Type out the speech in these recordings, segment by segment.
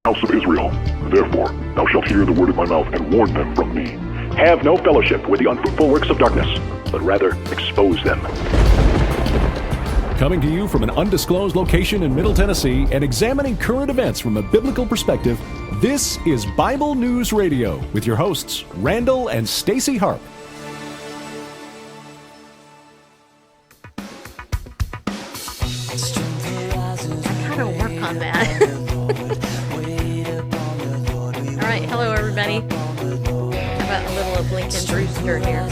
house of Israel. Therefore, thou shalt hear the word of my mouth and warn them from me. Have no fellowship with the unfruitful works of darkness, but rather expose them. Coming to you from an undisclosed location in Middle Tennessee and examining current events from a biblical perspective, this is Bible News Radio with your hosts, Randall and Stacy Harp. I gotta work on that. All right, hello everybody. How about a little of Lincoln Brewster here?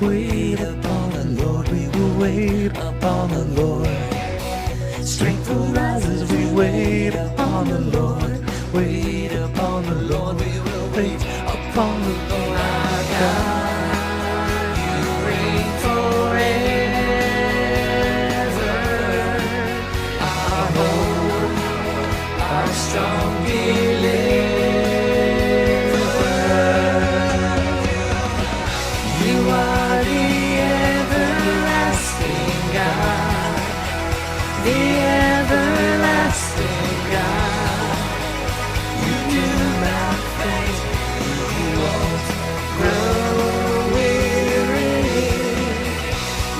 Wait upon the Lord, we will wait upon the Lord. Strength will rise as we wait upon the Lord. Wait upon the Lord, we will wait upon the Lord our God. You reign forever, our hope, our strong deliverer. You are the everlasting God. You do not faint, you won't grow weary.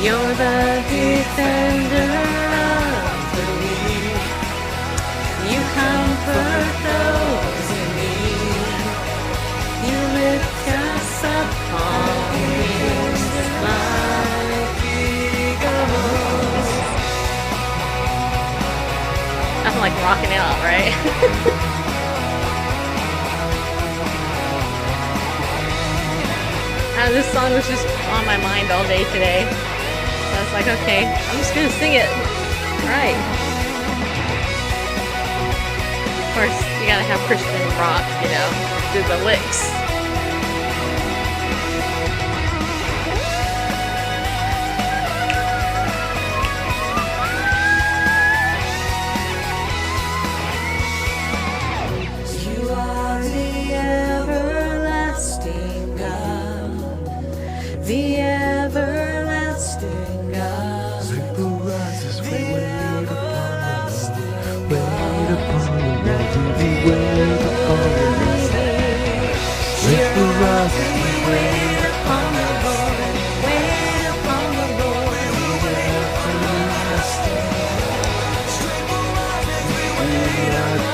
You're the defender of the weak. You comfort those in need. You lift us up on wings like eagles. I'm like rocking out, right? This song was just on my mind all day today. So I was like, okay, I'm just gonna sing it. Alright. Of course, you gotta have Christian rock, you know, do the licks. The everlasting God. Strength will rise as we wait upon the Lord. Wait upon the Lord. We wait upon the Lord. Strength will rise as we wait upon the Lord. Wait upon the Lord. The everlasting God. Strength will rise as we wait upon the Lord.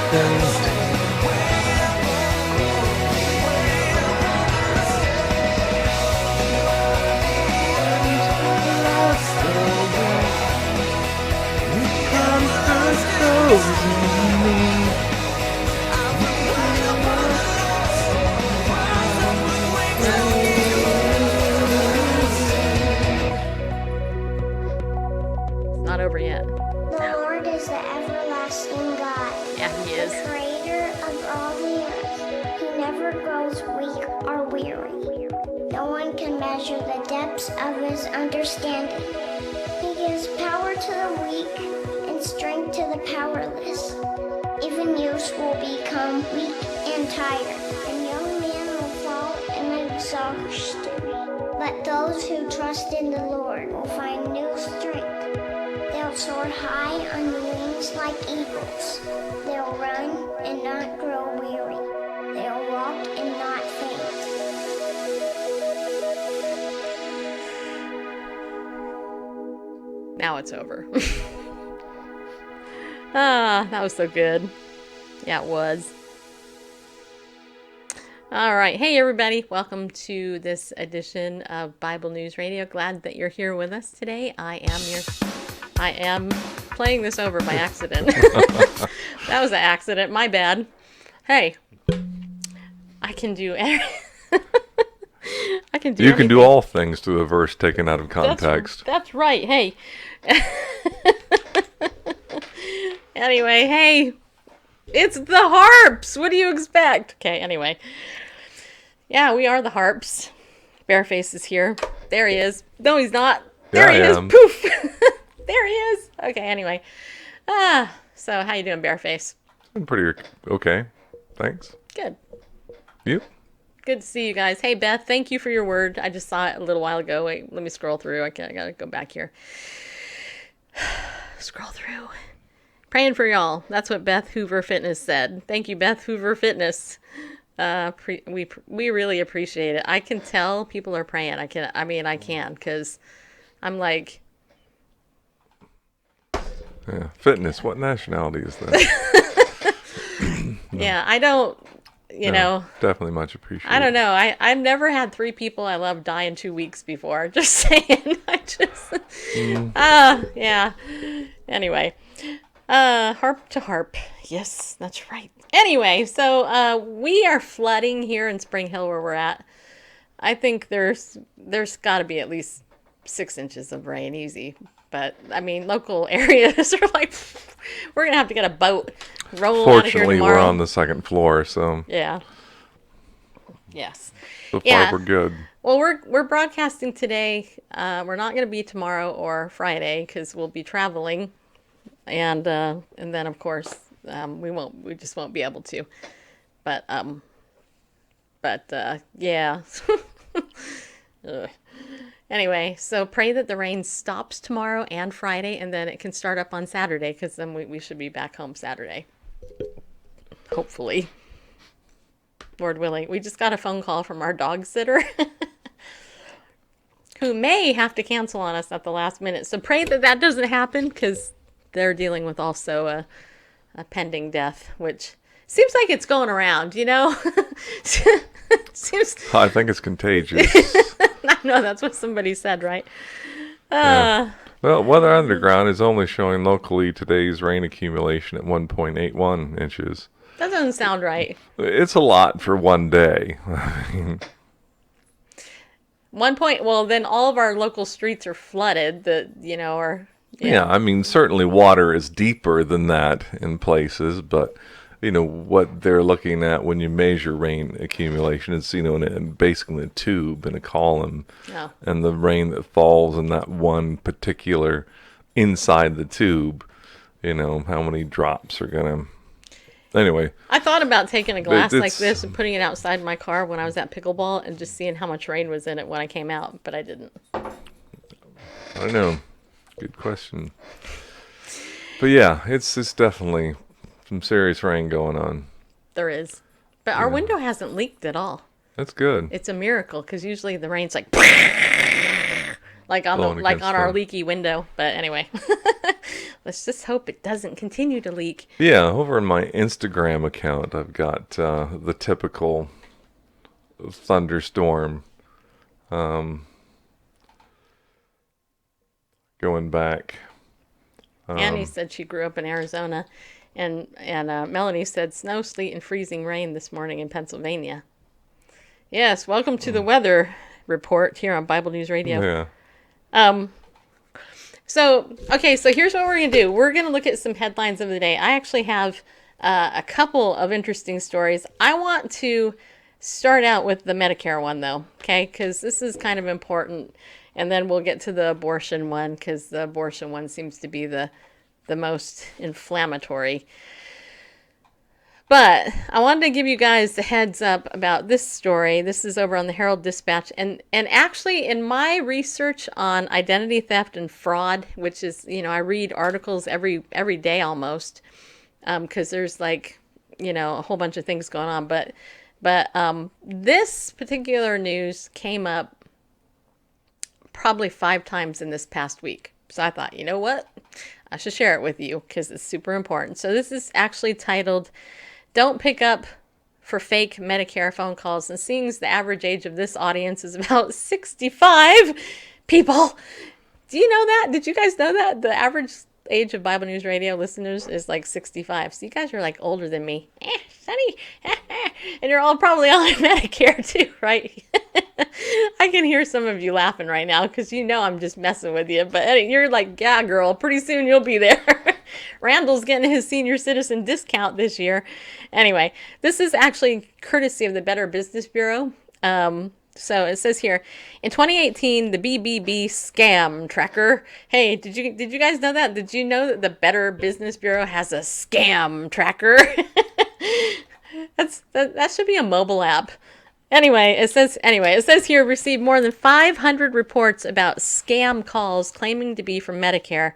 It's not over yet. The Lord is the everlasting God. Yeah, He is. The creator of all the earth. He never grows weak or weary. No one can measure the depths of His understanding. He gives power to the weak and strength to the powerless. Even youths will become weak and tired, and young men will fall in exhaustion. But those who trust in the Lord will find new strength. They'll soar high on wings like eagles. They'll run and not grow weary. They'll walk and not faint. Now it's over. Ah, that was so good. Yeah, it was. All right. Hey, everybody. Welcome to this edition of Bible News Radio. Glad that you're here with us today. I am playing this over by accident. That was an accident. My bad. Hey, I can do I can do You can anything. do all things to a verse taken out of context. That's right. Hey. Anyway, hey. It's the harps. What do you expect? Okay, anyway. Yeah, we are the harps. Bareface is here. There he is. No, he's not. There he is. Poof. There he is. Okay, anyway. So how you doing, Bareface? I'm pretty okay. Thanks. Good. You? Good to see you guys. Hey, Beth, thank you for your word. I just saw it a little while ago. Wait, let me scroll through. I gotta go back here. Scroll through. Praying for y'all. That's what Beth Hoover Fitness said. Thank you, Beth Hoover Fitness. We really appreciate it. I can tell people are praying. I can because I'm like. Yeah, fitness. What nationality is that? No. Yeah, I don't. You know, definitely much appreciated. I don't know. I've never had 3 people I love die in 2 weeks before. Just saying. Yeah. Anyway. Harp to harp. Yes, that's right. Anyway, so we are flooding here in Spring Hill where we're at. I think there's got to be at least 6 inches of rain, easy. But I mean, local areas are like, we're gonna have to get a boat, roll out of here Fortunately, tomorrow. we're on the 2nd floor, so Yeah. Yes. so far Yeah. we're good. Well, we're broadcasting today. We're not going to be tomorrow or Friday because we'll be traveling, and then of course we just won't be able to. But yeah. Ugh. Anyway, so pray that the rain stops tomorrow and Friday, and then it can start up on Saturday because then we should be back home Saturday. Hopefully. Lord willing. We just got a phone call from our dog sitter who may have to cancel on us at the last minute. So pray that doesn't happen because they're dealing with also a pending death, which seems like it's going around, you know? I think it's contagious. I know, that's what somebody said, right? Yeah. Well, Weather Underground is only showing locally today's rain accumulation at 1.81 inches. That doesn't sound right. It's a lot for one day. 1 point. Well, then all of our local streets are flooded. Yeah, I mean, certainly water is deeper than that in places, but what they're looking at when you measure rain accumulation is, basically a tube in a column, and the rain that falls in that one particular inside the tube, how many drops are gonna. Anyway, I thought about taking a glass like this and putting it outside my car when I was at pickleball and just seeing how much rain was in it when I came out, but I didn't. I don't know. Good question. But yeah, it's definitely some serious rain going on. There is. But our window hasn't leaked at all. That's good. It's a miracle because usually the rain's like on our leaky window. But anyway, let's just hope it doesn't continue to leak. Yeah, over on my Instagram account, I've got the typical thunderstorm going back. Annie said she grew up in Arizona, and Melanie said snow, sleet, and freezing rain this morning in Pennsylvania. Yes, welcome to the weather report here on Bible News Radio. Yeah. So here's what we're going to do. We're going to look at some headlines of the day. I actually have a couple of interesting stories. I want to start out with the Medicare one, though, okay? Because this is kind of important. And then we'll get to the abortion one, because the abortion one seems to be the most inflammatory. But I wanted to give you guys the heads up about this story. This is over on the Herald Dispatch. And actually, in my research on identity theft and fraud, which is, I read articles every day almost, because there's a whole bunch of things going on. But this particular news came up probably 5 times in this past week. So I thought, you know what? I should share it with you because it's super important. So this is actually titled, don't pick up for fake Medicare phone calls. And seeing as the average age of this audience is about 65 people, do you know that? Did you guys know that? The average age of Bible News Radio listeners is like 65. So you guys are like older than me. Sonny. And you're all probably on Medicare too, right? I can hear some of you laughing right now because you know I'm just messing with you. But you're like, yeah, girl, pretty soon you'll be there. Randall's getting his senior citizen discount this year. Anyway, this is actually courtesy of the Better Business Bureau. So it says here, in 2018, the BBB scam tracker. Hey, did you guys know that? Did you know that the Better Business Bureau has a scam tracker? That should be a mobile app. Anyway, it says here, received more than 500 reports about scam calls claiming to be from Medicare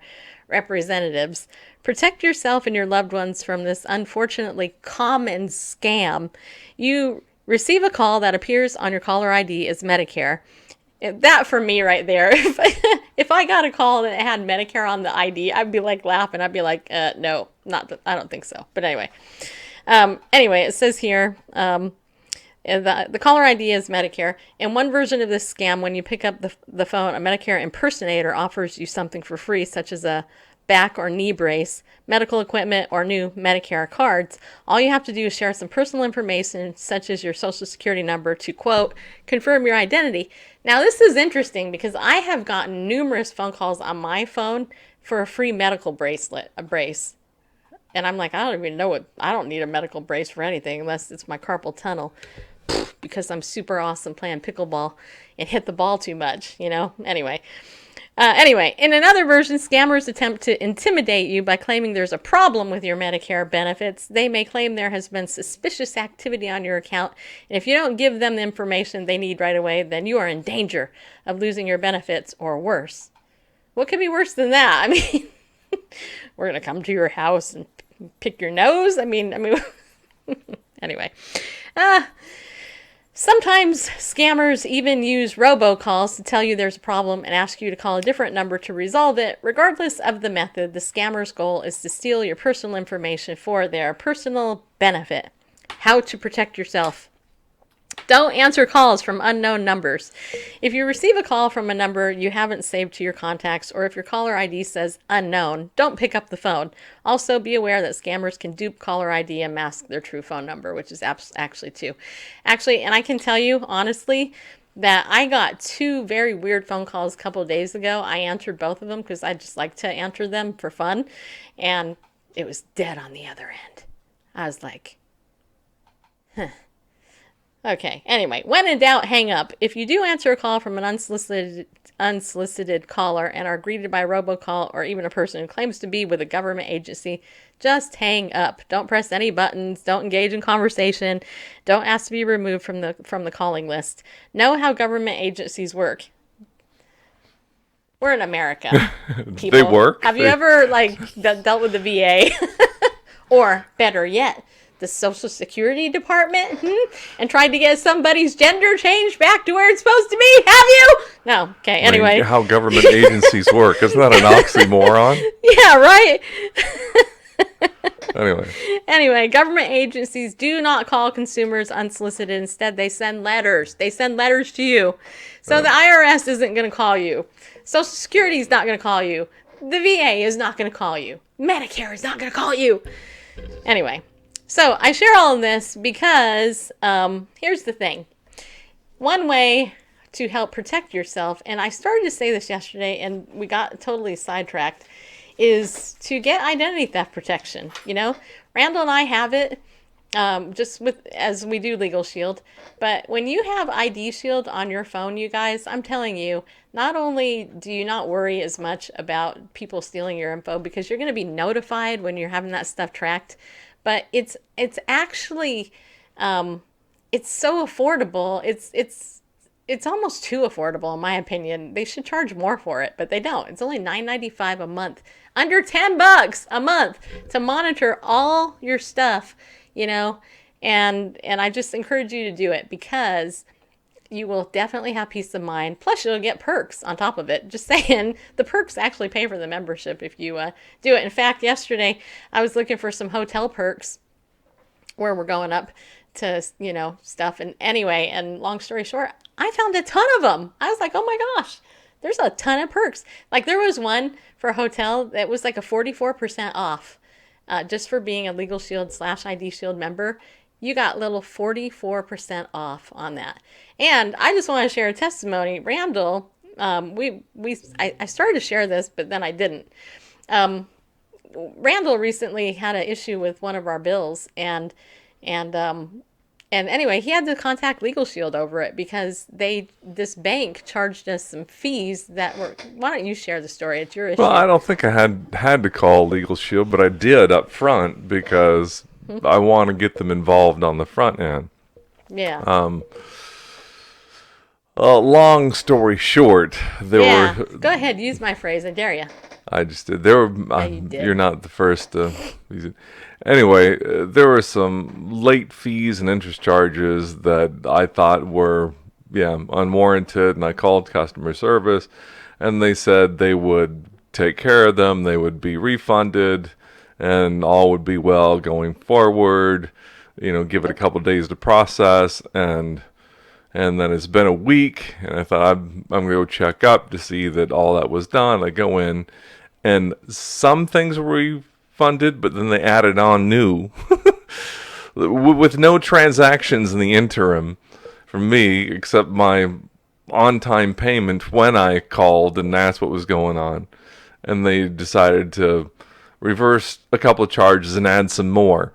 representatives. Protect yourself and your loved ones from this unfortunately common scam. You receive a call that appears on your caller ID as Medicare. That for me right there. If I got a call that had Medicare on the ID, I'd be like laughing. I'd be like, no, I don't think so. But anyway, it says here, the caller ID is Medicare. In one version of this scam, when you pick up the phone, a Medicare impersonator offers you something for free, such as a back or knee brace, medical equipment, or new Medicare cards. All you have to do is share some personal information, such as your social security number, to, quote, confirm your identity. Now, this is interesting because I have gotten numerous phone calls on my phone for a free medical brace. And I'm like, I don't even know I don't need a medical brace for anything unless it's my carpal tunnel, because I'm super awesome playing pickleball and hit the ball too much, Anyway, in another version, scammers attempt to intimidate you by claiming there's a problem with your Medicare benefits. They may claim there has been suspicious activity on your account, and if you don't give them the information they need right away, then you are in danger of losing your benefits or worse. What could be worse than that? I mean, we're going to come to your house and pick your nose? I mean, anyway. Sometimes scammers even use robocalls to tell you there's a problem and ask you to call a different number to resolve it. Regardless of the method, the scammer's goal is to steal your personal information for their personal benefit. How to protect yourself. Don't answer calls from unknown numbers. If you receive a call from a number you haven't saved to your contacts, or if your caller ID says unknown, don't pick up the phone. Also, be aware that scammers can dupe caller ID and mask their true phone number, which is actually too. And I can tell you, honestly, that I got 2 very weird phone calls a couple of days ago. I answered both of them because I just like to answer them for fun. And it was dead on the other end. I was like, huh. Okay, anyway, when in doubt, hang up. If you do answer a call from an unsolicited caller and are greeted by a robocall or even a person who claims to be with a government agency, just hang up. Don't press any buttons. Don't engage in conversation. Don't ask to be removed from the calling list. Know how government agencies work. We're in America, people. They work? Have you ever dealt with the VA? Or better yet, the Social Security Department, and tried to get somebody's gender changed back to where it's supposed to be? Have you? No. Okay, anyway. I mean, how government agencies work. Isn't that an oxymoron? Yeah, right? Anyway, government agencies do not call consumers unsolicited. Instead, they send letters. They send letters to you. So the IRS isn't going to call you. Social Security is not going to call you. The VA is not going to call you. Medicare is not going to call you. Anyway. So I share all of this because here's the thing. One way to help protect yourself, and I started to say this yesterday and we got totally sidetracked, is to get identity theft protection. Randall and I have it as we do Legal Shield. But when you have ID Shield on your phone, you guys, I'm telling you, not only do you not worry as much about people stealing your info because you're going to be notified when you're having that stuff tracked, but it's actually it's so affordable. It's almost too affordable in my opinion. They should charge more for it, but they don't. It's only $9.95 a month, under $10 a month to monitor all your stuff, And I just encourage you to do it because you will definitely have peace of mind. Plus, you'll get perks on top of it. Just saying, the perks actually pay for the membership if you do it. In fact, yesterday, I was looking for some hotel perks where we're going up to, stuff. And anyway, and long story short, I found a ton of them. I was like, oh my gosh, there's a ton of perks. Like there was one for a hotel that was like a 44% off, just for being a Legal Shield / ID Shield member. You got little 44% off on that. And I just want to share a testimony. Randall, I started to share this, but then I didn't. Randall recently had an issue with one of our bills, and anyway, he had to contact Legal Shield over it because this bank charged us some fees that were. Why don't you share the story? It's your issue. Well, I don't think I had to call Legal Shield, but I did up front because I want to get them involved on the front end. Yeah. Long story short, Go ahead, use my phrase. I dare you. I just did. You're not the first to use it. Anyway, there were some late fees and interest charges that I thought were, unwarranted, and I called customer service, and they said they would take care of them, they would be refunded, and all would be well going forward. Give it a couple of days to process, and then it's been a week, and I thought I'm going to go check up to see that all that was done. I go in, and some things were refunded, but then they added on new with no transactions in the interim for me, except my on-time payment when I called and asked what was going on. And they decided to reverse a couple of charges and add some more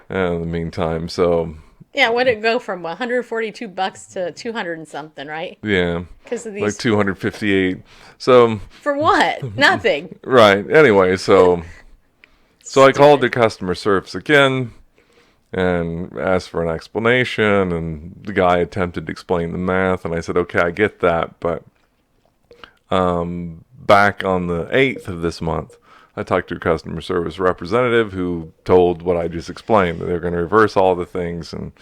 in the meantime. So yeah, what did it go from $142 to 200 and something, right? Yeah, because of these, like 258. So for what? Nothing. Right. Anyway, so I called the customer service again and asked for an explanation, and the guy attempted to explain the math, and I said, okay, I get that, but back on the 8th of this month, I talked to a customer service representative who told what I just explained, that they're going to reverse all the things and,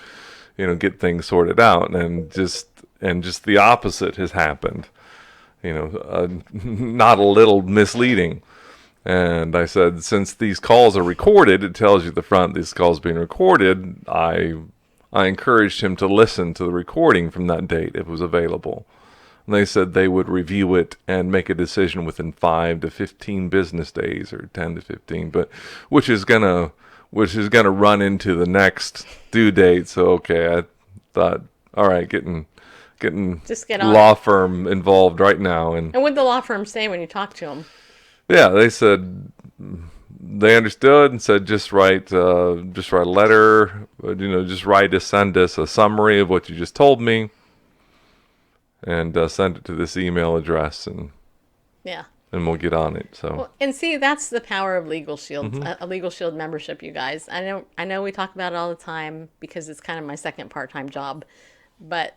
get things sorted out. And just the opposite has happened, not a little misleading. And I said, since these calls are recorded, it tells you at the front these calls being recorded. I encouraged him to listen to the recording from that date if it was available. And they said they would review it and make a decision within 5 to 15 business days, or 10 to 15, but which is gonna run into the next due date. So okay, I thought, all right, getting just get on law firm involved right now. And what did the law firm say when you talked to them? Yeah, they said they understood and said just write a letter, send us a summary of what you just told me. And send it to this email address, and we'll get on it. So, well, and see, that's the power of Legal Shield, a Legal Shield membership, you guys. I know we talk about it all the time because it's kind of my second part-time job, but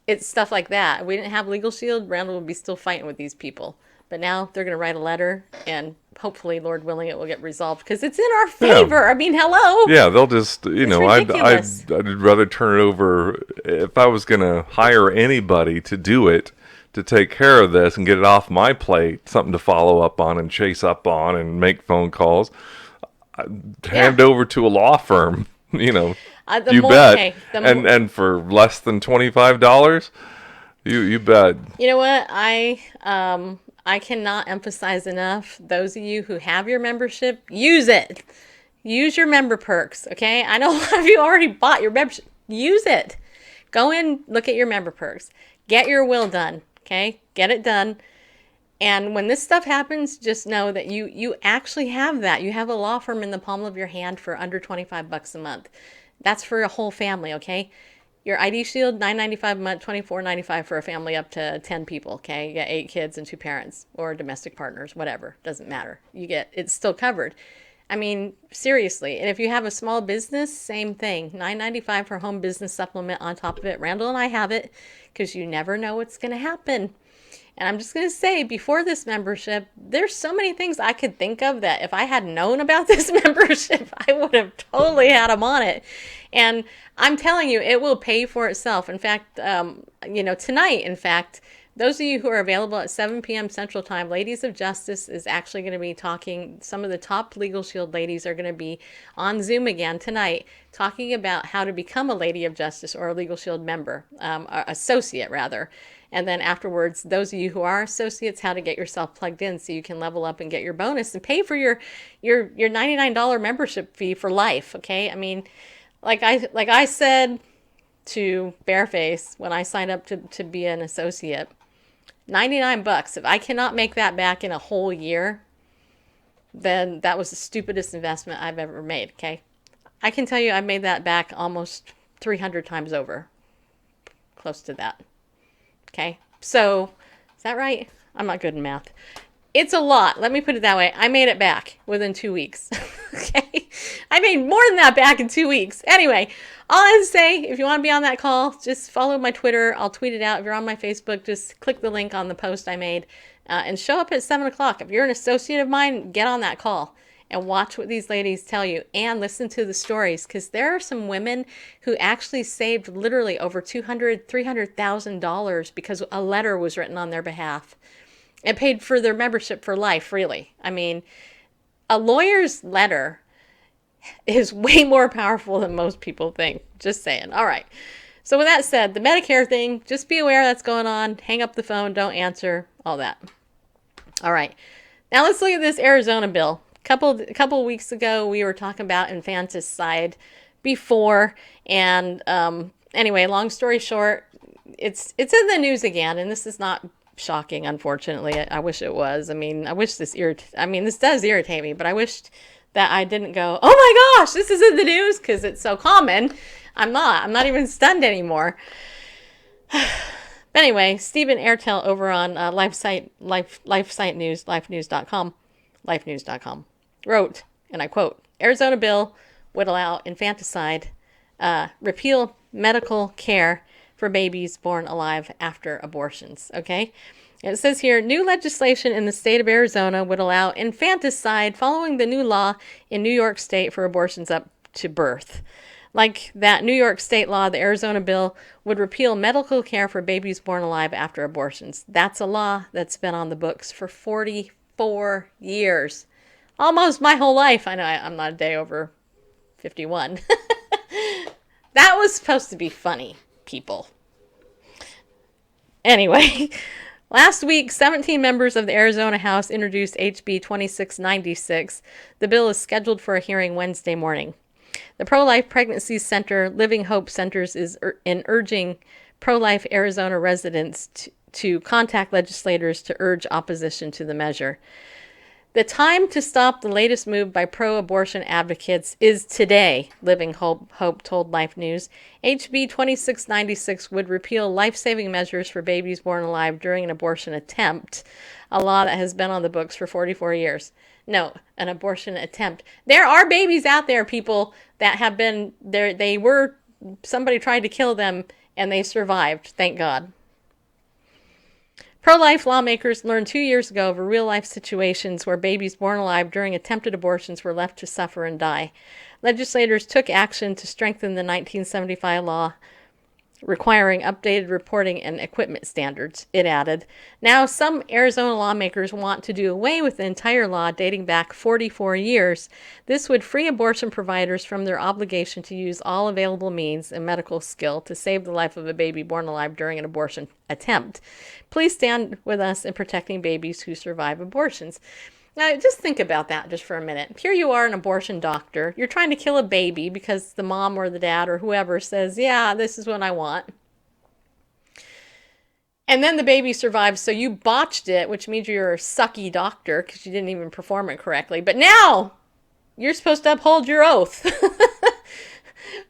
it's stuff like that. If we didn't have Legal Shield, Randall would be still fighting with these people. But now they're going to write a letter, and hopefully, Lord willing, it will get resolved because it's in our favor. Yeah. I mean, hello. Yeah, they'll just, I'd rather turn it over. If I was going to hire anybody to do it, to take care of this and get it off my plate, something to follow up on and chase up on and make phone calls, hand over to a law firm, you bet. Okay, and for less than $25, you bet. You know what? I cannot emphasize enough, those of you who have your membership, use it. Use your member perks, okay? I know a lot of you already bought your membership. Use it. Go in, look at your member perks. Get your will done, okay? Get it done. And when this stuff happens, just know that you actually have that. You have a law firm in the palm of your hand for under $25 a month. That's for a whole family, okay? Your ID Shield, $9.95 a month, $24.95 for a family up to 10 people, okay? You got 8 kids and 2 parents, or domestic partners, whatever. Doesn't matter. It's still covered. I mean, seriously. And if you have a small business, same thing. $9.95 for home business supplement on top of it. Randall and I have it because you never know what's going to happen. And I'm just going to say, before this membership, there's so many things I could think of that if I had known about this membership, I would have totally had them on it. And I'm telling you, it will pay for itself. In fact, tonight, those of you who are available at 7 p.m. Central Time, Ladies of Justice is actually going to be talking. Some of the top Legal Shield ladies are going to be on Zoom again tonight, talking about how to become a Lady of Justice or a Legal Shield member, associate rather. And then afterwards, those of you who are associates, how to get yourself plugged in so you can level up and get your bonus and pay for your $99 membership fee for life. Okay, I mean, like I said to Bareface when I signed up to be an associate, $99. If I cannot make that back in a whole year, then that was the stupidest investment I've ever made. Okay, I can tell you I made that back almost 300 times over, close to that. Okay, so is that right? I'm not good in math. It's a lot. Let me put it that way. I made it back within 2 weeks. Okay, I made more than that back in 2 weeks. Anyway, all I have to say, if you want to be on that call, just follow my Twitter. I'll tweet it out. If you're on my Facebook, just click the link on the post I made and show up at 7 o'clock. If you're an associate of mine, get on that call and watch what these ladies tell you and listen to the stories, because there are some women who actually saved literally over $300,000 because a letter was written on their behalf and paid for their membership for life, really. I mean, a lawyer's letter is way more powerful than most people think. Just saying. All right. So with that said, the Medicare thing, just be aware that's going on. Hang up the phone, don't answer, all that. All right. Now let's look at this Arizona bill. Couple weeks ago, we were talking about infanticide before, and anyway, long story short, it's in the news again, and this is not shocking, unfortunately. I wish it was. I mean, this does irritate me, but I wished that I didn't go, oh my gosh, this is in the news, because it's so common. I'm not even stunned anymore. But anyway, Stephen Airtel over on LifeSite News, lifenews.com, wrote, and I quote, Arizona bill would allow infanticide, repeal medical care for babies born alive after abortions. Okay. And it says here, new legislation in the state of Arizona would allow infanticide following the new law in New York State for abortions up to birth. Like that New York State law, the Arizona bill would repeal medical care for babies born alive after abortions. That's a law that's been on the books for 44 years. Almost my whole life. I know I'm not a day over 51. That was supposed to be funny, people. Anyway, last week, 17 members of the Arizona House introduced HB 2696. The bill is scheduled for a hearing Wednesday morning. The Pro-Life Pregnancy Center, Living Hope Centers is urging pro-life Arizona residents to contact legislators to urge opposition to the measure. The time to stop the latest move by pro-abortion advocates is today, Living Hope told Life News. HB 2696 would repeal life-saving measures for babies born alive during an abortion attempt, a law that has been on the books for 44 years. No, an abortion attempt. There are babies out there, people, that have been there. Somebody tried to kill them and they survived, thank God. Pro-life lawmakers learned 2 years ago of real-life situations where babies born alive during attempted abortions were left to suffer and die. Legislators took action to strengthen the 1975 law requiring updated reporting and equipment standards, it added. Now, some Arizona lawmakers want to do away with the entire law dating back 44 years. This would free abortion providers from their obligation to use all available means and medical skill to save the life of a baby born alive during an abortion attempt. Please stand with us in protecting babies who survive abortions. Now, just think about that just for a minute. Here you are, an abortion doctor. You're trying to kill a baby because the mom or the dad or whoever says, yeah, this is what I want. And then the baby survives, so you botched it, which means you're a sucky doctor because you didn't even perform it correctly. But now you're supposed to uphold your oath,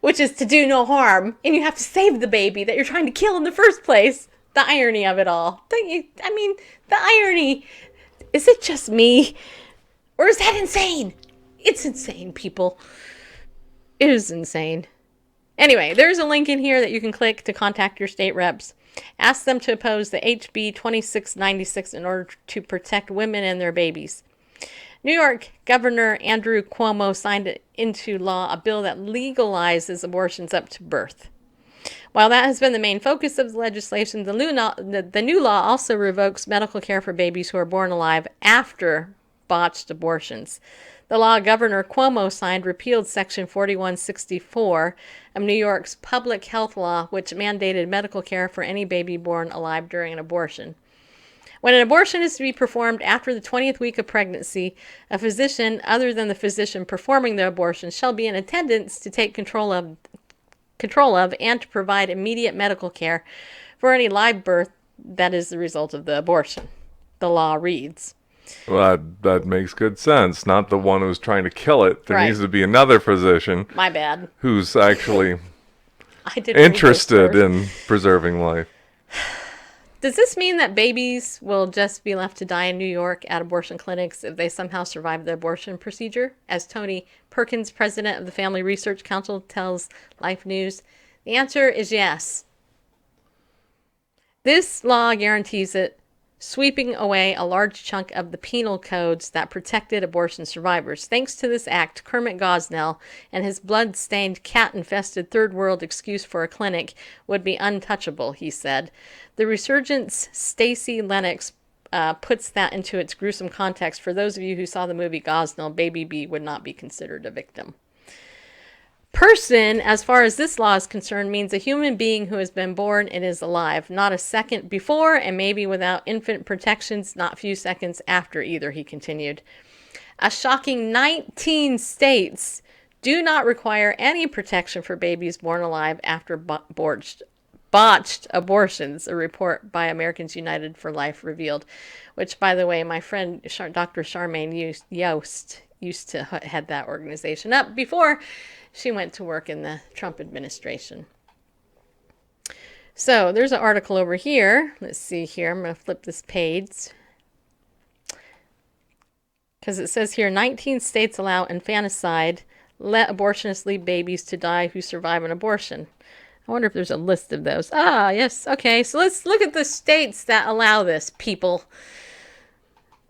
which is to do no harm. And you have to save the baby that you're trying to kill in the first place. The irony of it all. The irony. Is it just me? Or is that insane? It's insane, people. It is insane. Anyway, there's a link in here that you can click to contact your state reps. Ask them to oppose the HB 2696 in order to protect women and their babies. New York Governor Andrew Cuomo signed into law a bill that legalizes abortions up to birth. While that has been the main focus of the legislation, the new law also revokes medical care for babies who are born alive after botched abortions. The law Governor Cuomo signed repealed Section 4164 of New York's public health law, which mandated medical care for any baby born alive during an abortion. When an abortion is to be performed after the 20th week of pregnancy, a physician other than the physician performing the abortion shall be in attendance to take control of and to provide immediate medical care for any live birth that is the result of the abortion. The law reads. Well, that makes good sense. Not the one who's trying to kill it. There needs to be another physician. My bad. Who's actually interested in preserving life. Does this mean that babies will just be left to die in New York at abortion clinics if they somehow survive the abortion procedure? As Tony Perkins, president of the Family Research Council, tells Life News, the answer is yes. This law guarantees it, sweeping away a large chunk of the penal codes that protected abortion survivors. Thanks to this act, Kermit Gosnell and his blood-stained, cat-infested third world excuse for a clinic would be untouchable, he said. The Resurgent's Stacey Lennox puts that into its gruesome context. For those of you who saw the movie Gosnell, Baby B would not be considered a victim. Person, as far as this law is concerned, means a human being who has been born and is alive, not a second before and maybe without infant protections, not few seconds after either, he continued. A shocking 19 states do not require any protection for babies born alive after botched abortions, a report by Americans United for Life revealed, which, by the way, my friend Dr. Charmaine Yost used to head that organization up before she went to work in the Trump administration. So there's an article over here. Let's see here. I'm going to flip this page. Because it says here, 19 states allow infanticide. Let abortionists leave babies to die who survive an abortion. I wonder if there's a list of those. Ah, yes. Okay, so let's look at the states that allow this, people.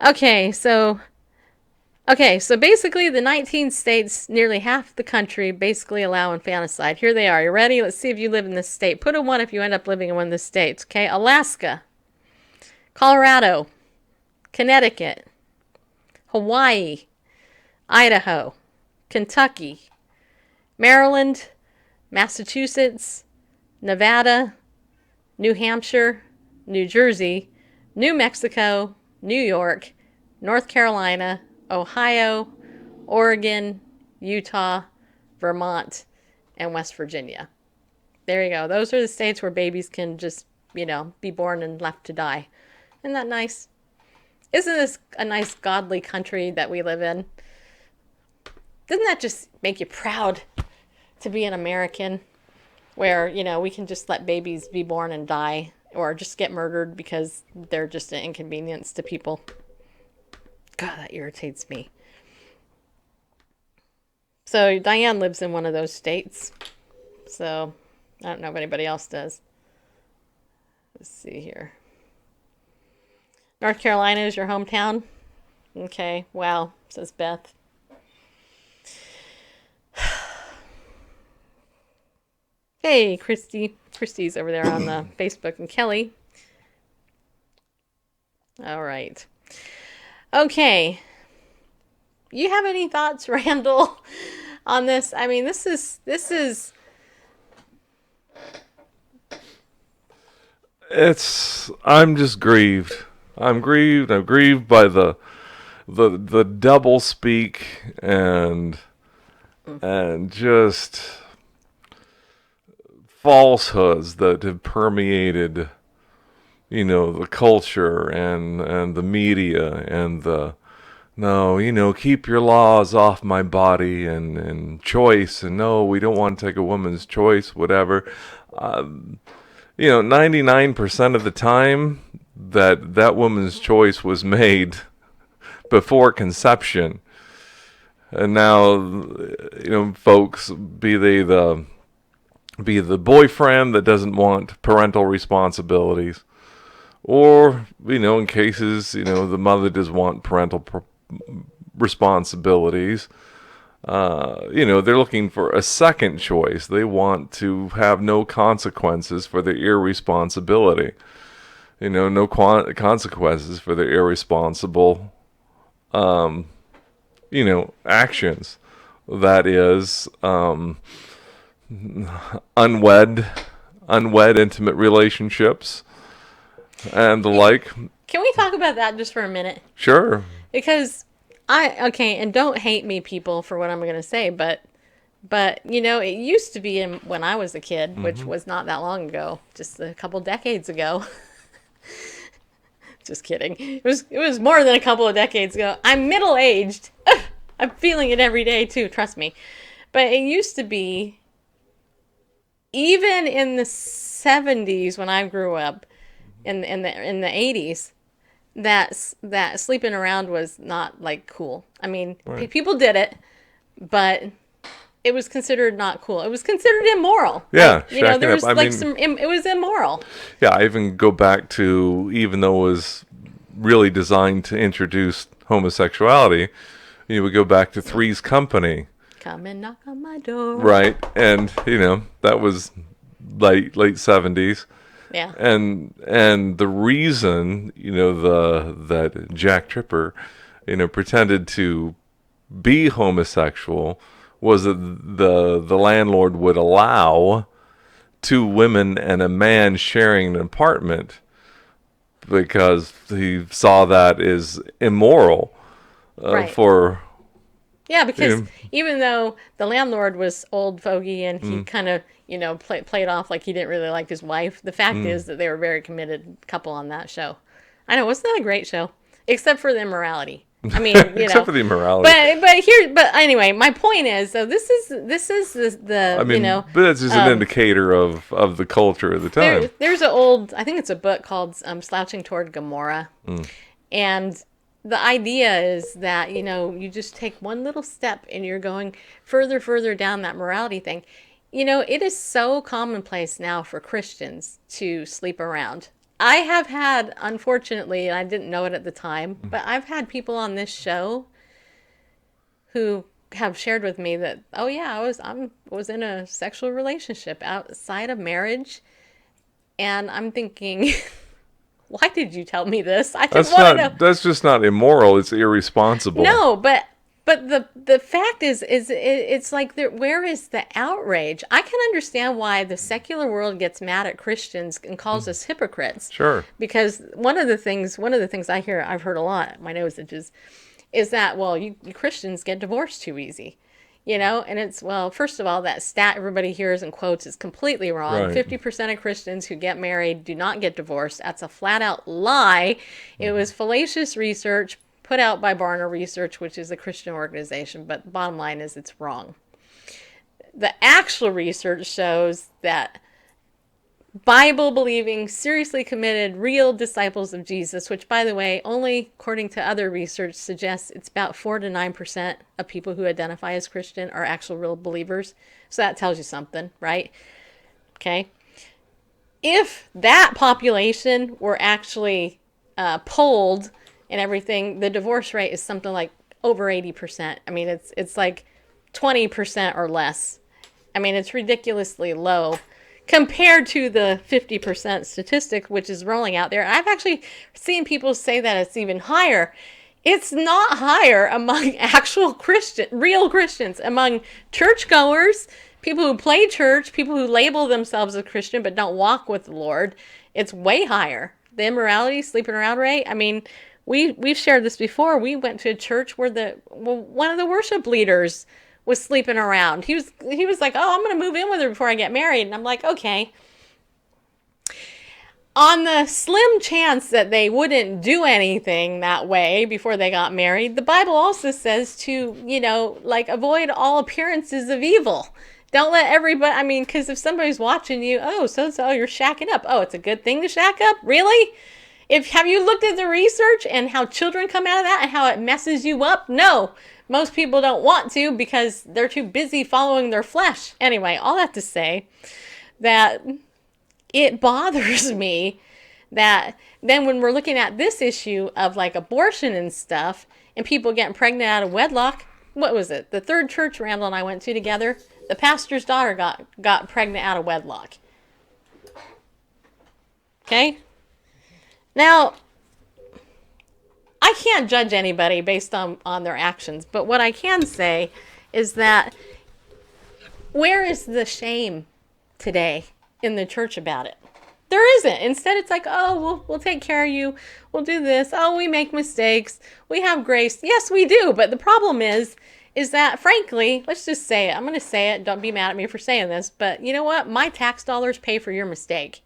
Okay, so basically the 19 states, nearly half the country, basically allow infanticide. Here they are. You ready? Let's see if you live in this state. Put a 1 if you end up living in one of the states. Okay, Alaska, Colorado, Connecticut, Hawaii, Idaho, Kentucky, Maryland, Massachusetts, Nevada, New Hampshire, New Jersey, New Mexico, New York, North Carolina, Ohio, Oregon, Utah, Vermont, and West Virginia. There you go. Those are the states where babies can just, be born and left to die. Isn't that nice? Isn't this a nice godly country that we live in? Doesn't that just make you proud to be an American where, we can just let babies be born and die or just get murdered because they're just an inconvenience to people? God, that irritates me. So Diane lives in one of those states. So I don't know if anybody else does. Let's see here. North Carolina is your hometown? Okay, wow, says Beth. Hey, Christy. Christy's over there on the Facebook, and Kelly. All right. Okay. You have any thoughts, Randall, on this? I mean, this is I'm just grieved. I'm grieved by the double speak and just falsehoods that have permeated, the culture and the media and keep your laws off my body and choice, and no, we don't want to take a woman's choice, whatever. 99% of the time that woman's choice was made before conception. And now, folks, be the boyfriend that doesn't want parental responsibilities, or, in cases, the mother does want parental responsibilities. they're looking for a second choice. They want to have no consequences for their irresponsibility. No consequences for their irresponsible, actions. That is, unwed intimate relationships and the like. Can we talk about that just for a minute? Sure. Because and don't hate me, people, for what I'm going to say, but it used to be when I was a kid, which was not that long ago, just a couple decades ago. Just kidding. It was more than a couple of decades ago. I'm middle-aged. I'm feeling it every day too, trust me. But it used to be, even in the 70s when I grew up, in the 80s, that sleeping around was not like cool. I mean, right. People did it, but it was considered not cool. It was considered immoral. Yeah, there was it was immoral. Yeah, I even go back to, even though it was really designed to introduce homosexuality, you would go back to Three's Company. Come and knock on my door. Right, and that was late 70s. Yeah. And the reason, that Jack Tripper, pretended to be homosexual was that the landlord would allow two women and a man sharing an apartment because he saw that as immoral. Right. Yeah, because even though the landlord was old fogey and he kind of, played off like he didn't really like his wife, the fact is that they were a very committed couple on that show. I know, wasn't that a great show? Except for the immorality. I mean, except for the immorality. But anyway, my point is, so this is the but that's just an indicator of the culture of the time. There's I think it's a book called Slouching Toward Gomorrah, and the idea is that, you just take one little step and you're going further down that morality thing. It is so commonplace now for Christians to sleep around. I have had, unfortunately, and I didn't know it at the time, but I've had people on this show who have shared with me that, oh yeah, I was in a sexual relationship outside of marriage, and I'm thinking, why did you tell me this? I didn't want to know. That's just not immoral. It's irresponsible. No, but the fact is it's like, where is the outrage? I can understand why the secular world gets mad at Christians and calls us hypocrites. Sure. Because one of the things I've heard a lot, my nose itches, is that, well, you Christians get divorced too easy. And it's, well, first of all, that stat everybody hears and quotes is completely wrong. Right. 50% of Christians who get married do not get divorced. That's a flat out lie. It was fallacious research put out by Barna Research, which is a Christian organization, but the bottom line is it's wrong. The actual research shows that Bible-believing, seriously committed, real disciples of Jesus, which, by the way, only according to other research suggests it's about 4 to 9% of people who identify as Christian are actual real believers. So that tells you something, right? Okay. If that population were actually polled and everything, the divorce rate is something like over 80%. I mean, it's like 20% or less. I mean, it's ridiculously low compared to the 50% statistic, which is rolling out there. I've actually seen people say that it's even higher. It's not higher among actual real Christians, among churchgoers, people who play church, people who label themselves as Christian but don't walk with the Lord. It's way higher. The immorality, sleeping around rate. I mean, we've shared this before. We went to a church where one of the worship leaders was sleeping around. He was like, oh, I'm going to move in with her before I get married. And I'm like, okay. On the slim chance that they wouldn't do anything that way before they got married, the Bible also says to, avoid all appearances of evil. Don't let everybody, because if somebody's watching you, oh, so you're shacking up. Oh, it's a good thing to shack up? Really? Have you looked at the research and how children come out of that and how it messes you up? No. Most people don't want to because they're too busy following their flesh. Anyway, all that to say that it bothers me that then when we're looking at this issue of like abortion and stuff and people getting pregnant out of wedlock, what was it? The third church Randall and I went to together. The pastor's daughter got pregnant out of wedlock. Okay? Now, I can't judge anybody based on their actions, but what I can say is that where is the shame today in the church about it? There isn't. Instead, it's like, oh, we'll take care of you. We'll do this. Oh, we make mistakes. We have grace. Yes, we do. But the problem is that, frankly, let's just say it. I'm going to say it. Don't be mad at me for saying this. But you know what? My tax dollars pay for your mistake.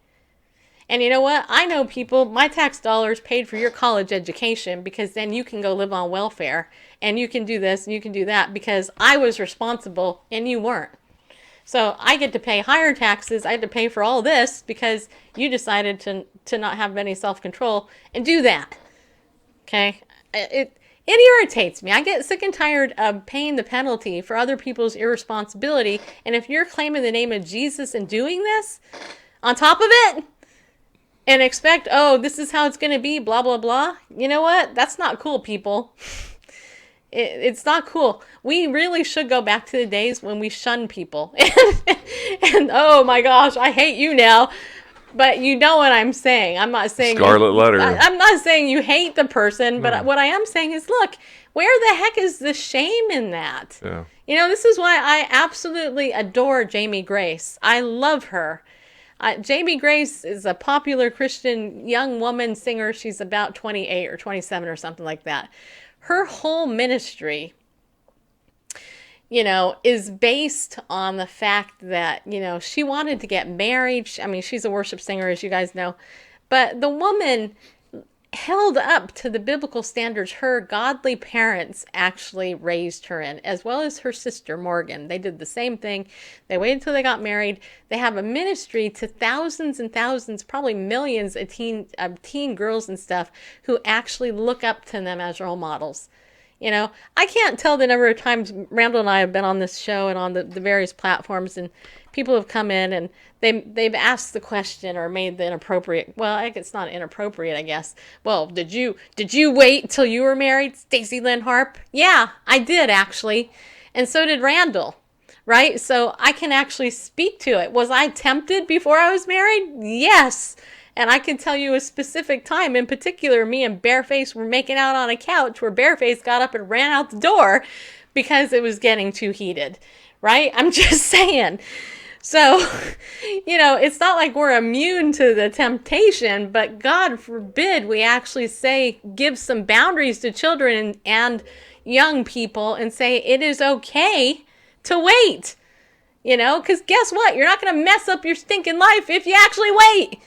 And you know what? I know people, my tax dollars paid for your college education, because then you can go live on welfare and you can do this and you can do that because I was responsible and you weren't. So I get to pay higher taxes. I had to pay for all this because you decided to not have any self-control and do that. Okay? It irritates me. I get sick and tired of paying the penalty for other people's irresponsibility. And if you're claiming the name of Jesus and doing this on top of it and expect, oh, this is how it's going to be, blah, blah, blah. You know what? That's not cool, people. It's not cool. We really should go back to the days when we shunned people. And oh my gosh, I hate you now. But you know what I'm saying. I'm not saying Scarlet letter. I'm not saying you hate the person, but what I am saying is, look, where the heck is the shame in that? Yeah. You know, this is why I absolutely adore Jamie Grace. I love her. Jamie Grace is a popular Christian young woman singer. She's about 28 or 27 or something like that. Her whole ministry, you know, is based on the fact that, you know, she wanted to get married. I mean, she's a worship singer, as you guys know. But the woman held up to the biblical standards her godly parents actually raised her in, as well as her sister Morgan. They did the same thing. They waited until they got married. They have a ministry to thousands and thousands, probably millions of teen girls and stuff who actually look up to them as role models. You know, I can't tell the number of times Randall and I have been on this show and on the various platforms, and people have come in and they've asked the question or made the inappropriate, well, it's not inappropriate, I guess. Well, did you wait till you were married, Stacey Lynn Harp? Yeah, I did actually. And so did Randall, right? So I can actually speak to it. Was I tempted before I was married? Yes. And I can tell you a specific time. In particular, me and Bareface were making out on a couch where Bareface got up and ran out the door because it was getting too heated, right? I'm just saying. So, you know, it's not like we're immune to the temptation, but God forbid we actually say, give some boundaries to children and young people and say it is okay to wait, you know, because guess what? You're not going to mess up your stinking life if you actually wait.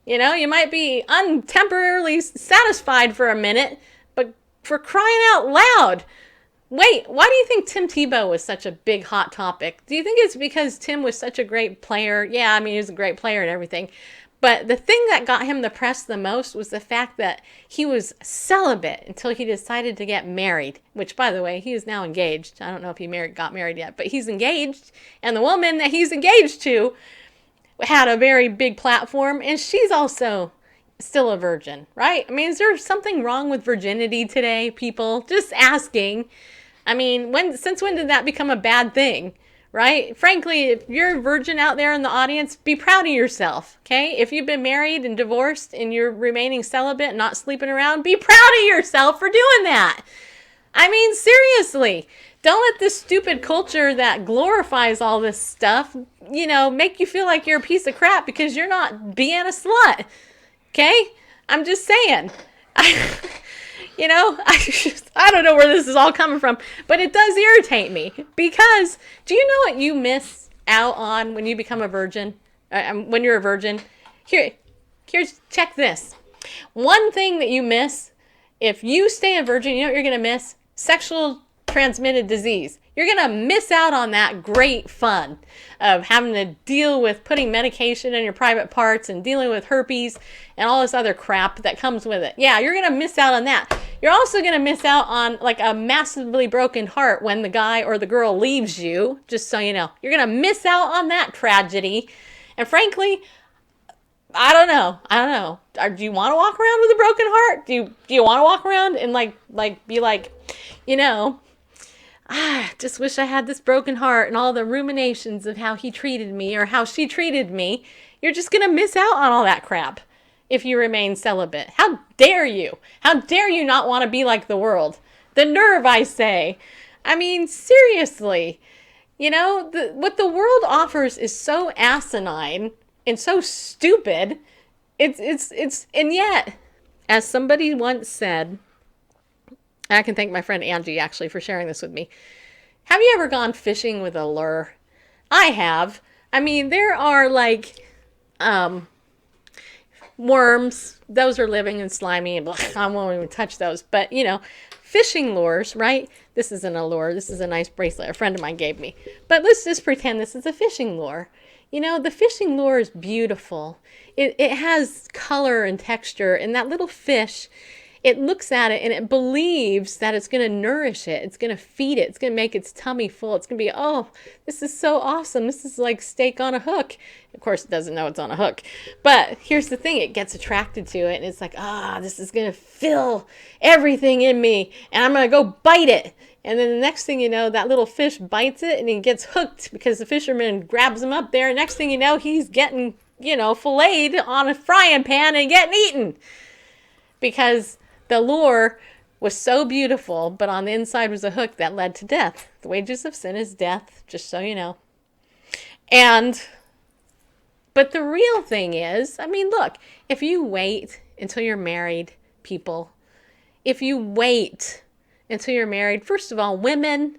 You know, you might be temporarily satisfied for a minute, but for crying out loud, wait, why do you think Tim Tebow was such a big hot topic? Do you think it's because Tim was such a great player? Yeah, I mean, he was a great player and everything. But the thing that got him the press the most was the fact that he was celibate until he decided to get married, which, by the way, he is now engaged. I don't know if he got married yet, but he's engaged. And the woman that he's engaged to had a very big platform, and she's also still a virgin, right? I mean, is there something wrong with virginity today, people? Just asking. I mean, since when did that become a bad thing, right? Frankly, if you're a virgin out there in the audience, be proud of yourself, okay? If you've been married and divorced and you're remaining celibate and not sleeping around, be proud of yourself for doing that. I mean, seriously. Don't let this stupid culture that glorifies all this stuff, you know, make you feel like you're a piece of crap because you're not being a slut. Okay? I'm just saying. You know, I don't know where this is all coming from, but it does irritate me because do you know what you miss out on when you become a virgin? When you're a virgin? Here's check this. One thing that you miss, if you stay a virgin, you know what you're going to miss? Sexual transmitted disease. You're going to miss out on that great fun of having to deal with putting medication in your private parts and dealing with herpes and all this other crap that comes with it. Yeah, you're going to miss out on that. You're also going to miss out on like a massively broken heart when the guy or the girl leaves you, just so you know. You're going to miss out on that tragedy. And frankly, I don't know. Do you want to walk around with a broken heart? Do you want to walk around and like be like, you know, just wish I had this broken heart and all the ruminations of how he treated me or how she treated me. You're just going to miss out on all that crap if you remain celibate. How dare you? How dare you not want to be like the world? The nerve, I say. I mean, seriously. You know, what the world offers is so asinine and so stupid. And yet, as somebody once said, and I can thank my friend Angie actually for sharing this with me. Have you ever gone fishing with a lure? I have. I mean, there are like worms. Those are living and slimy, and I won't even touch those. But, you know, fishing lures, right? This isn't a lure. This is a nice bracelet a friend of mine gave me. But let's just pretend this is a fishing lure. You know, the fishing lure is beautiful. It has color and texture, and that little fish, it looks at it and it believes that it's going to nourish it. It's going to feed it. It's going to make its tummy full. It's going to be, oh, this is so awesome. This is like steak on a hook. Of course, it doesn't know it's on a hook. But here's the thing. It gets attracted to it, and it's like, this is going to fill everything in me, and I'm going to go bite it. And then the next thing you know, that little fish bites it, and he gets hooked because the fisherman grabs him up there. And next thing you know, he's getting, filleted on a frying pan and getting eaten. Because the lure was so beautiful, but on the inside was a hook that led to death. The wages of sin is death, just so you know. But the real thing is, I mean, look, if you wait until you're married, people, if you wait until you're married, first of all, women,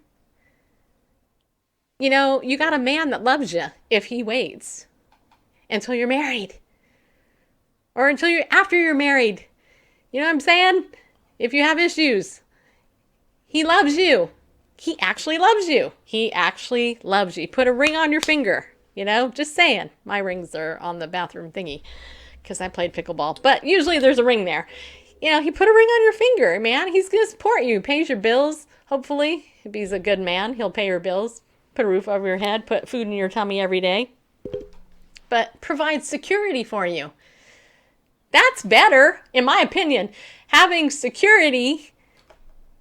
you got a man that loves you if he waits until you're married. Or after you're married. You know what I'm saying? If you have issues, he loves you. He actually loves you. He actually loves you. Put a ring on your finger. Just saying. My rings are on the bathroom thingy because I played pickleball. But usually there's a ring there. He put a ring on your finger, man. He's going to support you. Pays your bills, hopefully. If he's a good man, he'll pay your bills. Put a roof over your head. Put food in your tummy every day. But provides security for you. That's better, in my opinion. Having security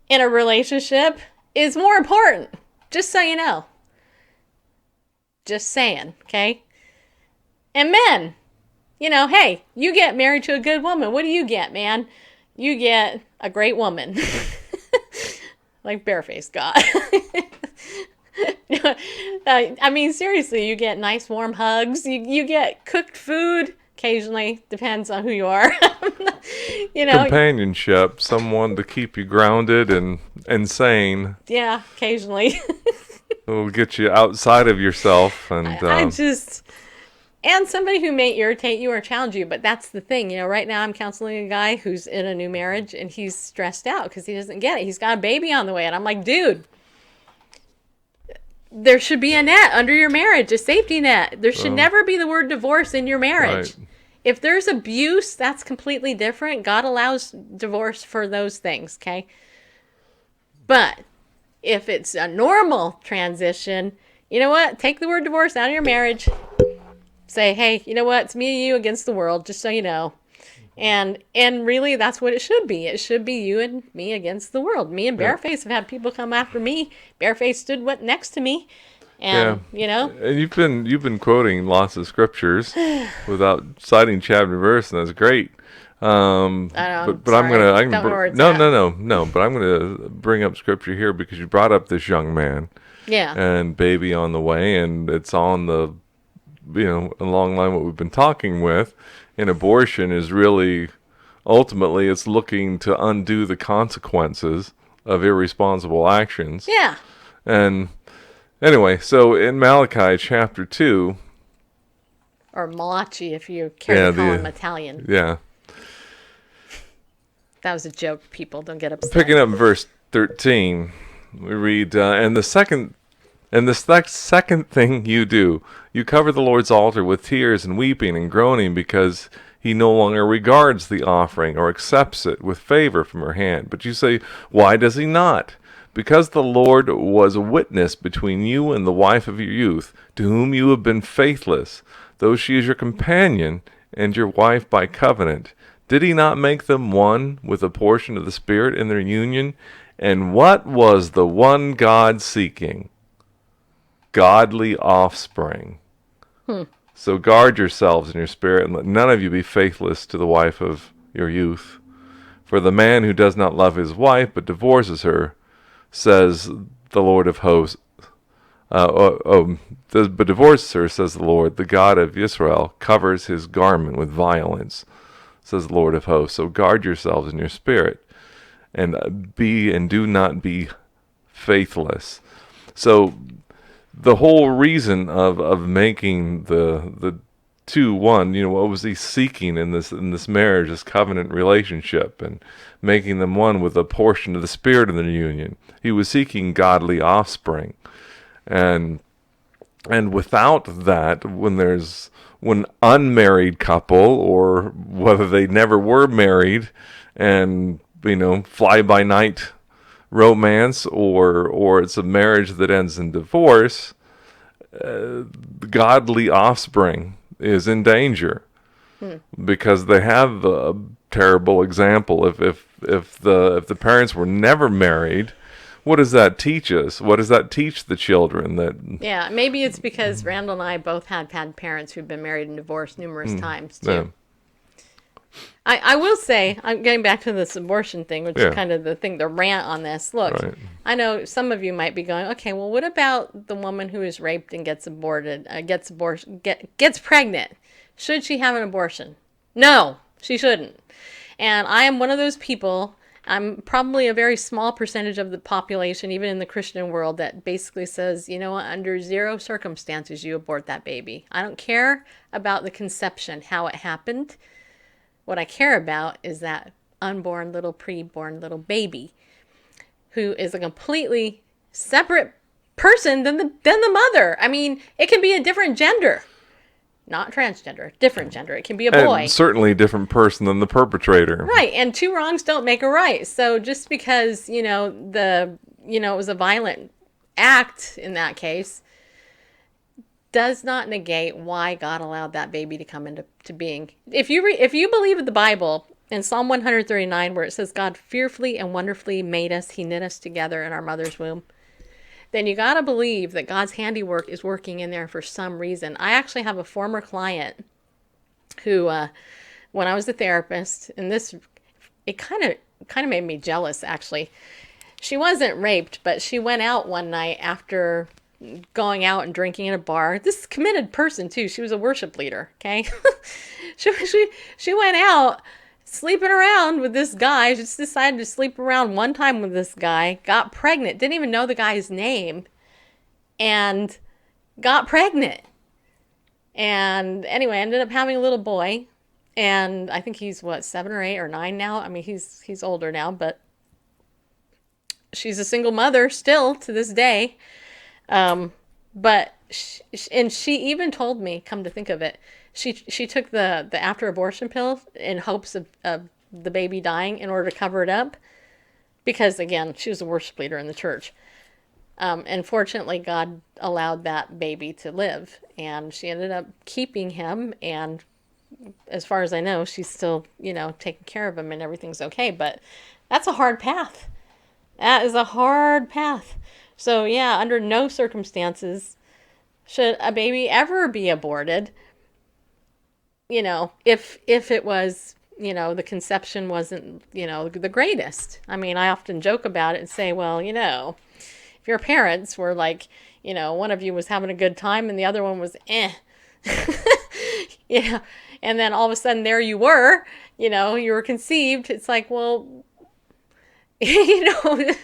in a relationship is more important. Just so you know. Just saying, okay? And men, hey, you get married to a good woman. What do you get, man? You get a great woman. Like Bareface got. I mean, seriously, you get nice warm hugs. You get cooked food. Occasionally, depends on who you are. Companionship, someone to keep you grounded and sane. Yeah, occasionally. It'll get you outside of yourself. And and somebody who may irritate you or challenge you. But that's the thing. Right now I'm counseling a guy who's in a new marriage, and he's stressed out because he doesn't get it. He's got a baby on the way. And I'm like, dude, there should be a net under your marriage, a safety net. There should never be the word divorce in your marriage. Right. If there's abuse, that's completely different. God allows divorce for those things, okay? But if it's a normal transition, you know what? Take the word divorce out of your marriage. Say, hey, you know what? It's me and you against the world, just so you know. And really, that's what it should be. It should be you and me against the world. Me and Bareface have had people come after me. Bareface stood next to me. And, And you've been quoting lots of scriptures without citing chapter and verse, and that's great. But I'm gonna bring up scripture here because you brought up this young man, and baby on the way, and it's on the, along line what we've been talking with. And abortion is really, ultimately, it's looking to undo the consequences of irresponsible actions. Yeah. And anyway, so in Malachi chapter 2... Or Malachi, if you care to call him Italian. Yeah. That was a joke, people. Don't get upset. Picking up in verse 13, we read, and the second thing you do, you cover the Lord's altar with tears and weeping and groaning because he no longer regards the offering or accepts it with favor from her hand. But you say, why does he not? Because the Lord was a witness between you and the wife of your youth, to whom you have been faithless, though she is your companion and your wife by covenant. Did he not make them one with a portion of the Spirit in their union? And what was the one God seeking? Godly offspring. So guard yourselves in your spirit, and let none of you be faithless to the wife of your youth. For the man who does not love his wife, but divorces her, says the Lord of hosts, but divorces her, says the Lord, the God of Israel, covers his garment with violence, says the Lord of hosts. So guard yourselves in your spirit, and do not be faithless. So the whole reason of making the two one, what was he seeking in this marriage, this covenant relationship, and making them one with a portion of the spirit of the union? He was seeking godly offspring, and without that, when unmarried couple, or whether they never were married, and fly by night romance, or it's a marriage that ends in divorce, godly offspring is in danger, because they have a terrible example. If the parents were never married, what does that teach us? What does that teach the children? Yeah, maybe it's because Randall and I both had parents who've been married and divorced numerous times too. Yeah. I will say, I'm getting back to this abortion thing, which is kind of the rant on this. Look, Right. I know some of you might be going, okay, well, what about the woman who is raped and gets pregnant? Should she have an abortion? No, she shouldn't. And I am one of those people. I'm probably a very small percentage of the population, even in the Christian world, that basically says, under zero circumstances you abort that baby. I don't care about the conception, how it happened. What I care about is that unborn little preborn little baby who is a completely separate person than the mother. I mean, it can be a different gender. Not transgender, different gender. It can be a boy. And certainly a different person than the perpetrator. Right, and two wrongs don't make a right. So just because, it was a violent act in that case, does not negate why God allowed that baby to come into being. If you believe in the Bible, in Psalm 139, where it says God fearfully and wonderfully made us, he knit us together in our mother's womb, then you got to believe that God's handiwork is working in there for some reason. I actually have a former client who, when I was a therapist, and it kind of made me jealous, actually. She wasn't raped, but she went out one night after going out and drinking in a bar. This is a committed person too. She was a worship leader. Okay. she went out sleeping around with this guy. She just decided to sleep around one time with this guy, got pregnant, didn't even know the guy's name, and got pregnant. And anyway, ended up having a little boy. And I think he's 7 or 8 or 9 now. I mean, he's older now, but she's a single mother still to this day. But she even told me, come to think of it, she took the after abortion pill in hopes of the baby dying in order to cover it up, because again, she was a worship leader in the church. And fortunately, God allowed that baby to live, and she ended up keeping him. And as far as I know, she's still, taking care of him and everything's okay. But that's a hard path. That is a hard path. So yeah, under no circumstances should a baby ever be aborted. If it was, the conception wasn't, the greatest. I mean, I often joke about it and say, well, if your parents were like, one of you was having a good time and the other one was and then all of a sudden there you were, you were conceived. It's like, well, oh,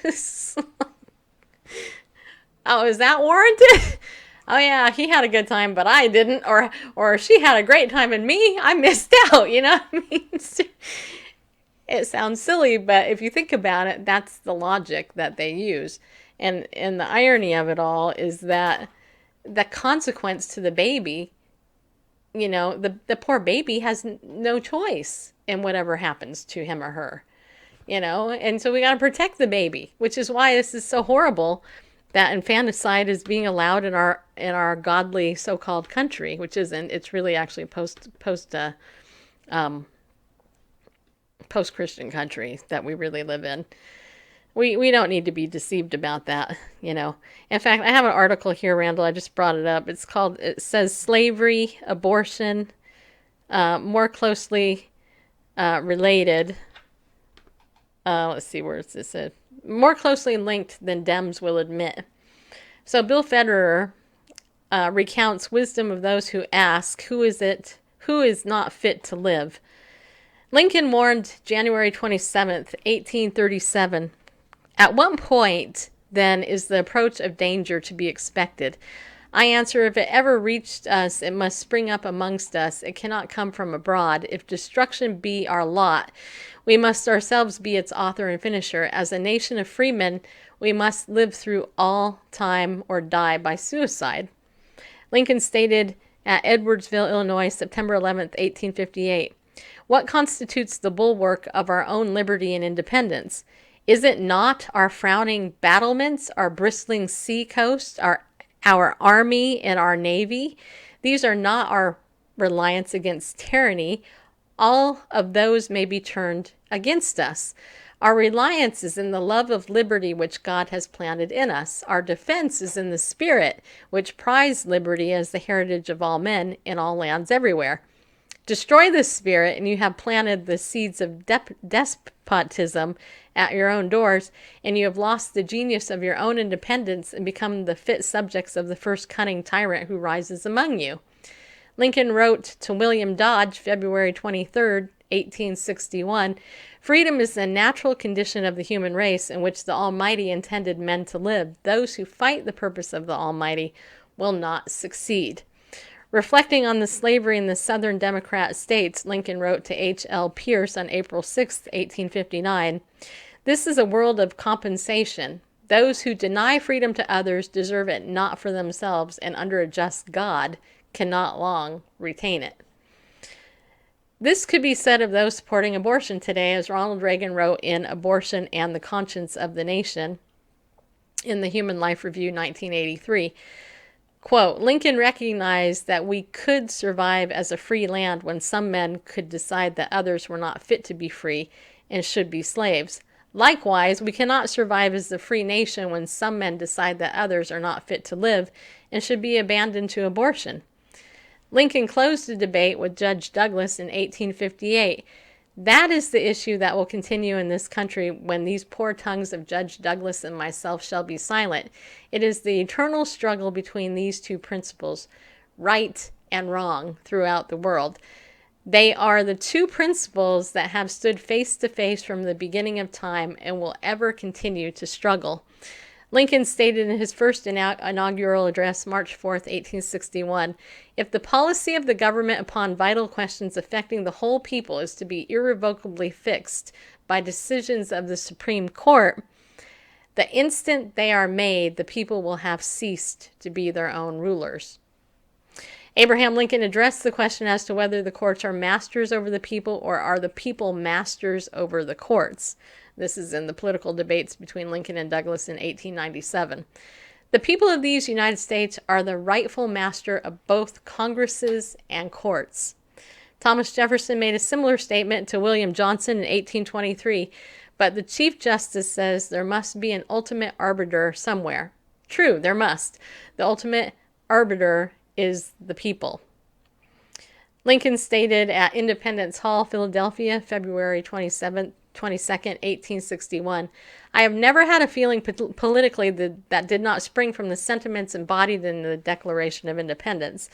is that warranted? Oh yeah, he had a good time, but I didn't, or she had a great time and me, I missed out, you know what I mean? It sounds silly, but if you think about it, that's the logic that they use. And the irony of it all is that the consequence to the baby, the poor baby has no choice in whatever happens to him or her, and so we got to protect the baby, which is why this is so horrible that infanticide is being allowed in our godly so-called country, which isn't. It's really actually post-Christian country that we really live in. We don't need to be deceived about that, you know. In fact, I have an article here, Randall. I just brought it up. It says slavery, abortion, more closely related. Let's see, where is this? More closely linked than Dems will admit. So Bill Federer recounts wisdom of those who ask, who is not fit to live? Lincoln warned January 27th, 1837, at what point, then, is the approach of danger to be expected? I answer, if it ever reached us, it must spring up amongst us. It cannot come from abroad. If destruction be our lot, we must ourselves be its author and finisher. As a nation of freemen, we must live through all time or die by suicide. Lincoln stated at Edwardsville, Illinois, September 11th, 1858, what constitutes the bulwark of our own liberty and independence? Is it not our frowning battlements, our bristling sea coast, our army and our navy? These are not our reliance against tyranny. All of those may be turned against us. Our reliance is in the love of liberty which God has planted in us. Our defense is in the Spirit, which prized liberty as the heritage of all men in all lands everywhere. Destroy this spirit, and you have planted the seeds of despotism at your own doors, and you have lost the genius of your own independence and become the fit subjects of the first cunning tyrant who rises among you. Lincoln wrote to William Dodge, February 23rd, 1861, freedom is the natural condition of the human race in which the Almighty intended men to live. Those who fight the purpose of the Almighty will not succeed. Reflecting on the slavery in the Southern Democrat states, Lincoln wrote to H.L. Pierce on April 6, 1859, this is a world of compensation. Those who deny freedom to others deserve it not for themselves, and under a just God cannot long retain it. This could be said of those supporting abortion today, as Ronald Reagan wrote in Abortion and the Conscience of the Nation in the Human Life Review, 1983. Quote, Lincoln recognized that we could survive as a free land when some men could decide that others were not fit to be free and should be slaves. Likewise, we cannot survive as a free nation when some men decide that others are not fit to live and should be abandoned to abortion. Lincoln closed the debate with Judge Douglas in 1858. That is the issue that will continue in this country when these poor tongues of Judge Douglas and myself shall be silent. It is the eternal struggle between these two principles, right and wrong, throughout the world. They are the two principles that have stood face to face from the beginning of time and will ever continue to struggle. Lincoln stated in his first inaugural address, March 4, 1861, if the policy of the government upon vital questions affecting the whole people is to be irrevocably fixed by decisions of the Supreme Court, the instant they are made, the people will have ceased to be their own rulers. Abraham Lincoln addressed the question as to whether the courts are masters over the people or are the people masters over the courts. This is in the political debates between Lincoln and Douglas in 1897. The people of these United States are the rightful master of both Congresses and courts. Thomas Jefferson made a similar statement to William Johnson in 1823, but the Chief Justice says there must be an ultimate arbiter somewhere. True, there must. The ultimate arbiter is the people. Lincoln stated at Independence Hall, Philadelphia, February 22nd, 1861, I have never had a feeling politically that did not spring from the sentiments embodied in the Declaration of Independence.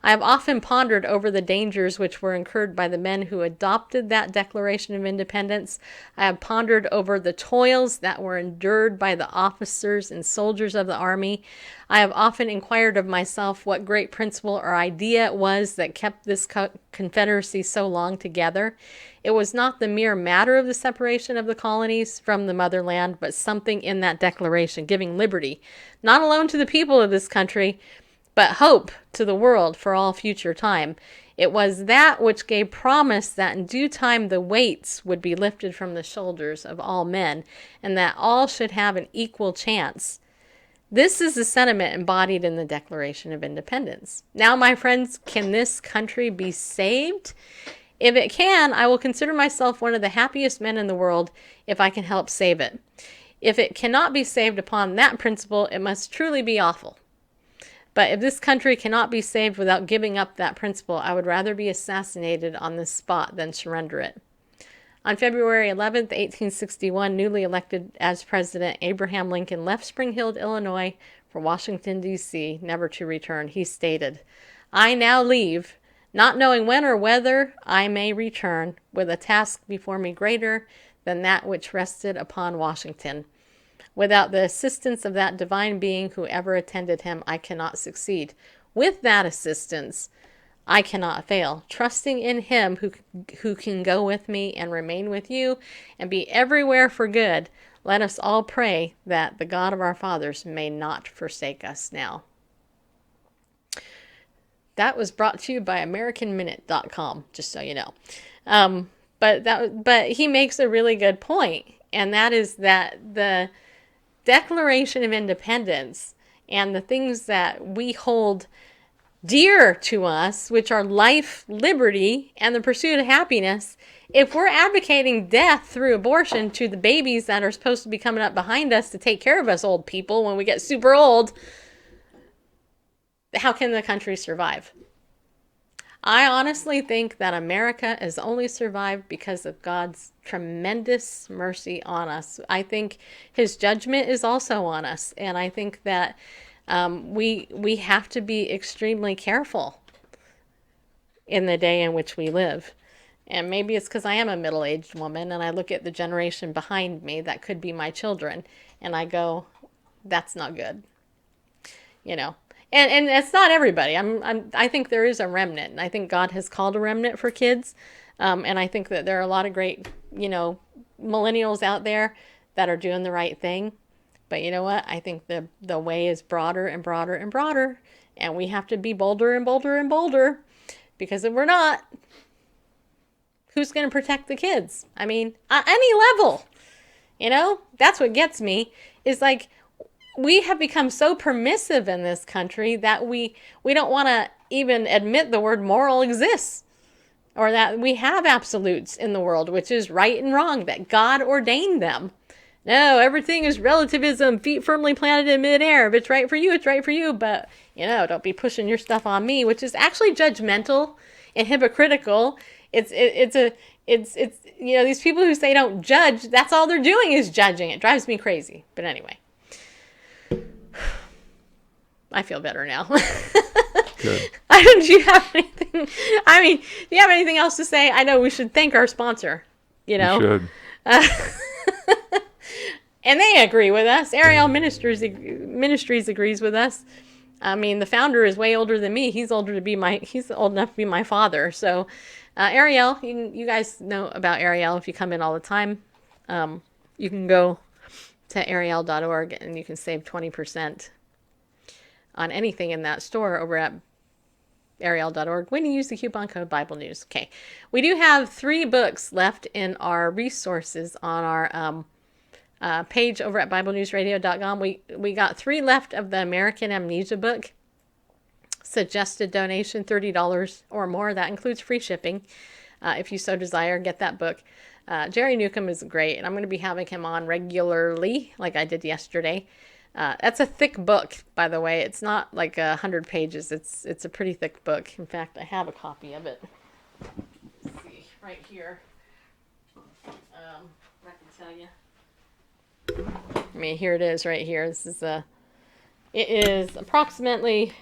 I have often pondered over the dangers which were incurred by the men who adopted that Declaration of Independence. I have pondered over the toils that were endured by the officers and soldiers of the army. I have often inquired of myself what great principle or idea it was that kept this Confederacy so long together. It was not the mere matter of the separation of the colonies from the motherland, but something in that declaration giving liberty, not alone to the people of this country, but hope to the world for all future time. It was that which gave promise that in due time the weights would be lifted from the shoulders of all men, and that all should have an equal chance. This is the sentiment embodied in the Declaration of Independence. Now, my friends, can this country be saved? If it can, I will consider myself one of the happiest men in the world if I can help save it. If it cannot be saved upon that principle, it must truly be awful. But if this country cannot be saved without giving up that principle, I would rather be assassinated on this spot than surrender it. On February 11th, 1861, newly elected as president, Abraham Lincoln left Spring Hill, Illinois, for Washington, D.C., never to return. He stated, "I now leave, not knowing when or whether I may return, with a task before me greater than that which rested upon Washington. Without the assistance of that divine being who ever attended him, I cannot succeed. With that assistance, I cannot fail. Trusting in him who can go with me and remain with you and be everywhere for good, let us all pray that the God of our fathers may not forsake us now." That was brought to you by AmericanMinute.com, just so you know. But he makes a really good point, and that is that the Declaration of Independence and the things that we hold dear to us, which are life, liberty, and the pursuit of happiness, if we're advocating death through abortion to the babies that are supposed to be coming up behind us to take care of us old people when we get super old, how can the country survive? I honestly think that America has only survived because of God's tremendous mercy on us. I think his judgment is also on us. And I think that we have to be extremely careful in the day in which we live. And maybe it's because I am a middle-aged woman and I look at the generation behind me that could be my children and I go, that's not good. You know. And it's not everybody. I think there is a remnant, and I think God has called a remnant for kids. And I think that there are a lot of great, millennials out there that are doing the right thing. But you know what? I think the way is broader and broader and broader, and we have to be bolder and bolder and bolder, because if we're not, who's going to protect the kids? I mean, at any level, that's what gets me, is like, we have become so permissive in this country that we don't want to even admit the word moral exists, or that we have absolutes in the world, which is right and wrong, that God ordained them. No, everything is relativism, feet firmly planted in midair. If it's right for you, it's right for you. But, don't be pushing your stuff on me, which is actually judgmental and hypocritical. It's these people who say don't judge, that's all they're doing is judging. It drives me crazy. But anyway. I feel better now. Good. Do you have anything? I mean, do you have anything else to say? I know we should thank our sponsor. You should. And they agree with us. Ariel Ministries agrees with us. I mean, the founder is way older than me. He's old enough to be my father. So, Ariel, you guys know about Ariel if you come in all the time. You can go to ariel.org and you can save 20% on anything in that store over at ariel.org when you use the coupon code Bible News. Okay. We do have 3 books left in our resources on our page over at BibleNewsRadio.com. We got 3 left of the American Amnesia book. Suggested donation, $30 or more. That includes free shipping. If you so desire, get that book. Jerry Newcomb is great, and I'm going to be having him on regularly, like I did yesterday. That's a thick book, by the way. It's not like 100 pages. It's a pretty thick book. In fact, I have a copy of it. Let's see, right here. I can tell you. I mean, here it is, right here. It is approximately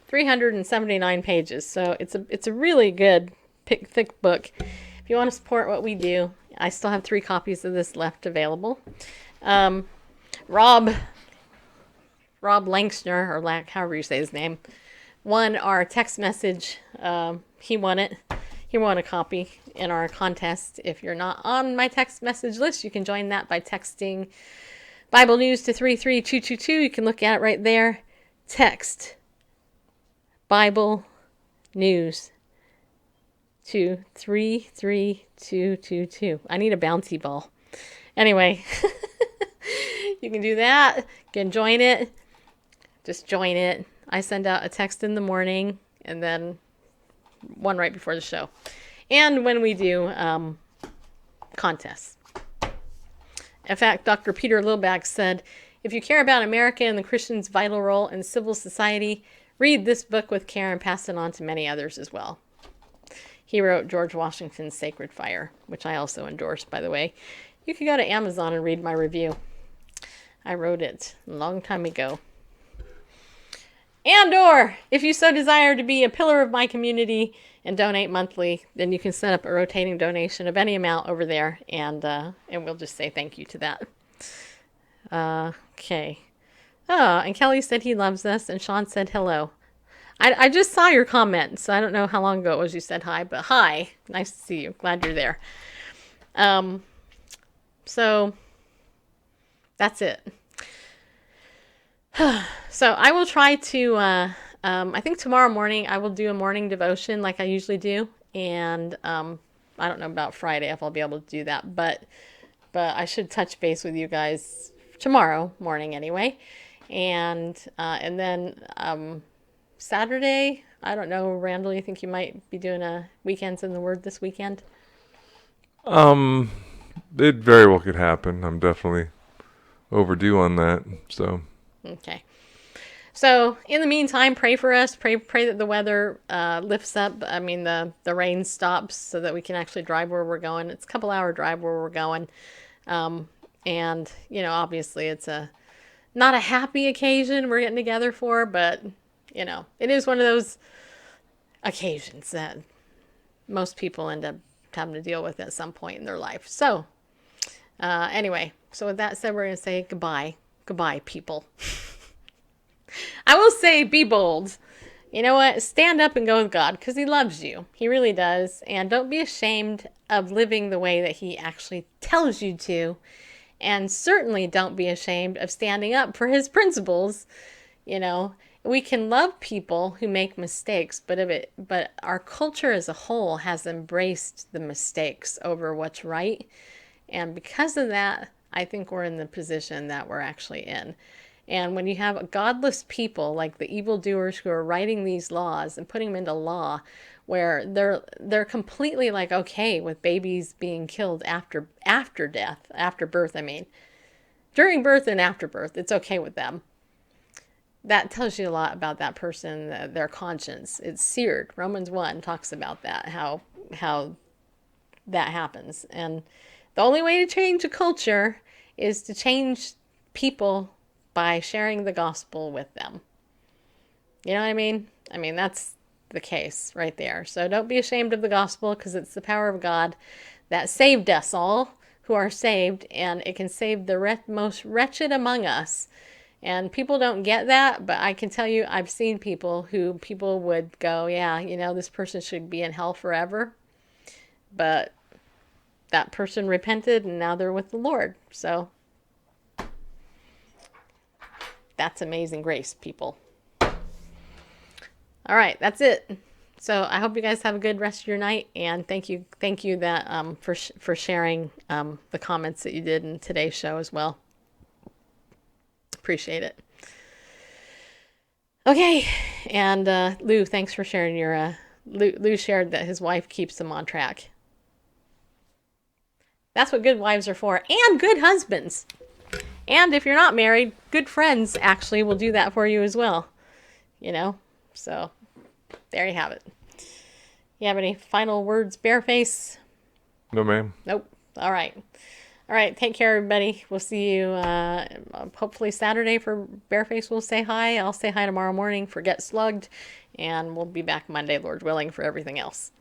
379 pages. So it's a really good, thick book. If you want to support what we do, I still have 3 copies of this left available. Rob Langsner, or however you say his name, won our text message. He won it. He won a copy in our contest. If you're not on my text message list, you can join that by texting Bible News to 33222. You can look at it right there. Text Bible News to 33222. I need a bouncy ball. Anyway, you can do that. You can join it. Just join it. I send out a text in the morning and then one right before the show. And when we do contests. In fact, Dr. Peter Lilback said, if you care about America and the Christian's vital role in civil society, read this book with care and pass it on to many others as well. He wrote George Washington's Sacred Fire, which I also endorse, by the way. You can go to Amazon and read my review. I wrote it a long time ago. And or, if you so desire to be a pillar of my community and donate monthly, then you can set up a rotating donation of any amount over there, and we'll just say thank you to that. Okay. Oh, and Kelly said he loves us, and Sean said hello. I just saw your comment, so I don't know how long ago it was you said hi, but hi. Nice to see you. Glad you're there. So, that's it. So, I will try to, I think tomorrow morning I will do a morning devotion like I usually do, and I don't know about Friday if I'll be able to do that, but I should touch base with you guys tomorrow morning anyway, and then, Saturday, I don't know, Randall, you think you might be doing a Weekends in the Word this weekend? It very well could happen. I'm definitely overdue on that, so. Okay. So, in the meantime, pray for us. Pray that the weather lifts up. I mean, the rain stops so that we can actually drive where we're going. It's a couple-hour drive where we're going. And, obviously it's not a happy occasion we're getting together for, but, it is one of those occasions that most people end up having to deal with at some point in their life. So, anyway, so with that said, we're going to say goodbye. Goodbye, people. I will say, be bold. You know what? Stand up and go with God, because he loves you. He really does. And don't be ashamed of living the way that he actually tells you to. And certainly don't be ashamed of standing up for his principles. We can love people who make mistakes, but our culture as a whole has embraced the mistakes over what's right. And because of that, I think we're in the position that we're actually in. And when you have godless people like the evildoers who are writing these laws and putting them into law, where they're completely like okay with babies being killed after death, after birth, I mean. During birth and after birth, it's okay with them. That tells you a lot about that person, their conscience. It's seared. Romans 1 talks about that, how that happens. And the only way to change a culture is to change people by sharing the gospel with them. You know what I mean? I mean, that's the case right there. So don't be ashamed of the gospel, because it's the power of God that saved us all who are saved, and it can save the most wretched among us. And people don't get that, but I can tell you, I've seen people would go, yeah, this person should be in hell forever. But that person repented, and now they're with the Lord. So that's amazing grace, people. All right, that's it. So I hope you guys have a good rest of your night, and thank you that for sharing the comments that you did in today's show as well. Appreciate it. Okay, and Lou, thanks for sharing your. Lou shared that his wife keeps him on track. That's what good wives are for, and good husbands. And if you're not married, good friends actually will do that for you as well. So there you have it. You have any final words, Bareface? No, ma'am. Nope. All right. Take care, everybody. We'll see you hopefully Saturday for Bareface. We'll say hi. I'll say hi tomorrow morning for Get Slugged. And we'll be back Monday, Lord willing, for everything else.